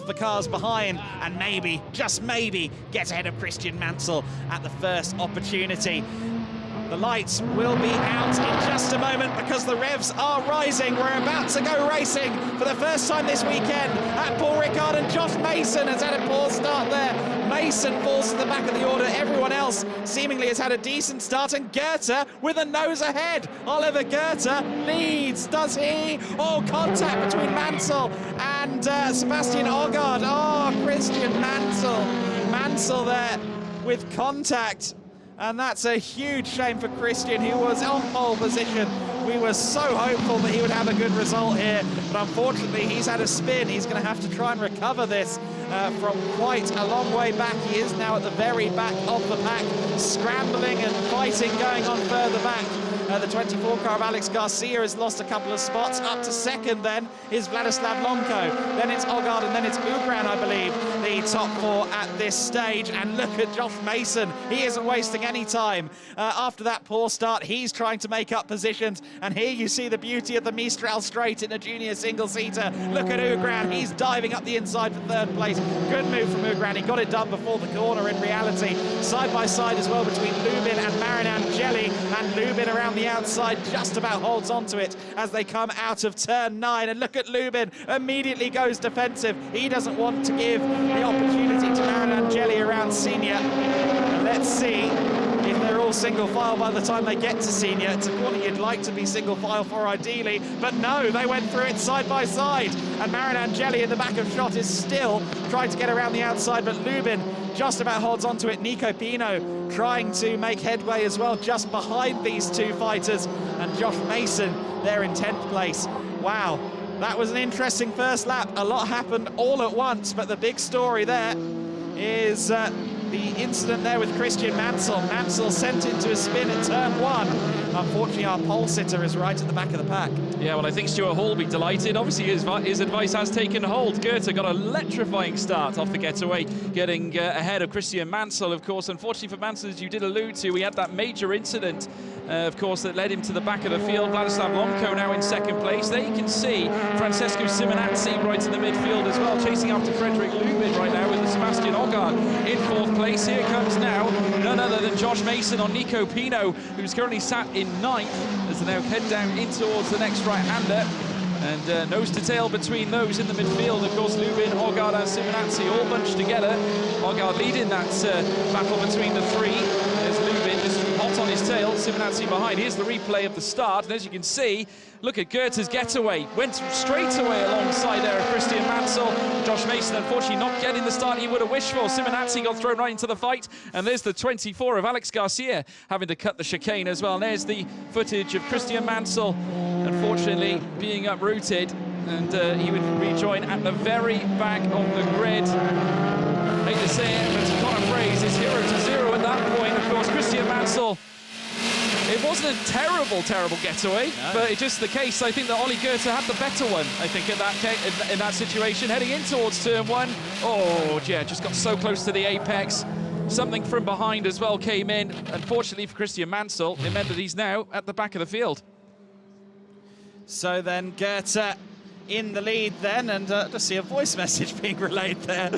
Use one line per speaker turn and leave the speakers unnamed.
the cars behind and maybe, just maybe, get ahead of Christian Mansell at the first opportunity. The lights will be out in just a moment because the revs are rising. We're about to go racing for the first time this weekend at Paul Ricard, and Josh Mason has had a poor start there. Mason falls to the back of the order. Everyone else seemingly has had a decent start, and Goethe with a nose ahead. Oliver Goethe leads, does he? Oh, contact between Mansell and Sebastian Ogaard. Oh, Christian Mansell. Mansell there with contact. And that's a huge shame for Christian, who was on pole position. We were so hopeful that he would have a good result here, but unfortunately he's had a spin. He's going to have to try and recover this from quite a long way back. He is now at the very back of the pack, scrambling and fighting going on further back. The 24 car of Alex Garcia has lost a couple of spots. Up to second then is Vladislav Lonko. Then it's Ogaard, and then it's Ogaard, I believe, the top four at this stage. And look at Josh Mason. He isn't wasting any time. After that poor start, he's trying to make up positions. And here you see the beauty of the Mistral straight in a junior single-seater. Look at Ogaard. He's diving up the inside for third place. Good move from Ogaard. He got it done before the corner in reality. Side by side as well between Lubin and Marin Angeli. And Lubin around the outside just about holds onto it as they come out of turn 9. And look at Lubin, immediately goes defensive. He doesn't want to give the opportunity to Marin Angeli around Senior. And let's see if they're all single file by the time they get to Senior. It's a corner you'd like to be single file for ideally, but no, they went through it side by side. And Marin Angeli in the back of shot is still trying to get around the outside, but Lubin just about holds onto it. Nico Pino trying to make headway as well, just behind these two fighters. And Josh Mason there in 10th place. Wow, that was an interesting first lap. A lot happened all at once, but the big story there is the incident there with Christian Mansell. Mansell sent into a spin at turn 1. Unfortunately, our pole sitter is right at the back of the pack.
Yeah, well, I think Stuart Hall will be delighted. Obviously, his advice has taken hold. Goethe got an electrifying start off the getaway, getting ahead of Christian Mansell, of course. Unfortunately for Mansell, as you did allude to, he had that major incident, of course, that led him to the back of the field. Vladislav Lonko now in second place. There you can see Francesco Simonazzi right in the midfield as well, chasing after Frederick Lubin right now with Sebastian Ogaard in 4th place. Here comes now none other than Josh Mason on Nico Pino, who's currently sat in 9th as they now head down in towards the next right-hander. And nose to tail between those in the midfield. Of course, Lubin, Ogaard and Simonazzi all bunched together. Ogaard leading that battle between the three. There's Lubin just hot on his tail, Simonazzi behind. Here's the replay of the start, and as you can see, look at Goethe's getaway. Went straight away alongside there of Christian Mansell. Josh Mason, unfortunately, not getting the start he would have wished for. Simonazzi got thrown right into the fight. And there's the 24 of Alex Garcia having to cut the chicane as well. And there's the footage of Christian Mansell, unfortunately, being uprooted. And he would rejoin at the very back of the grid. Hate to say it, but Conor Fraze is 0-0 at that point. Of course, Christian Mansell, it wasn't a terrible getaway, no. But it's just the case. I think that Ollie Goethe had the better one, I think, in that situation. Heading in towards turn 1. Oh, yeah, just got so close to the apex. Something from behind as well came in. Unfortunately for Christian Mansell, it meant that he's now at the back of the field.
So then Goethe in the lead then, and just see a voice message being relayed there.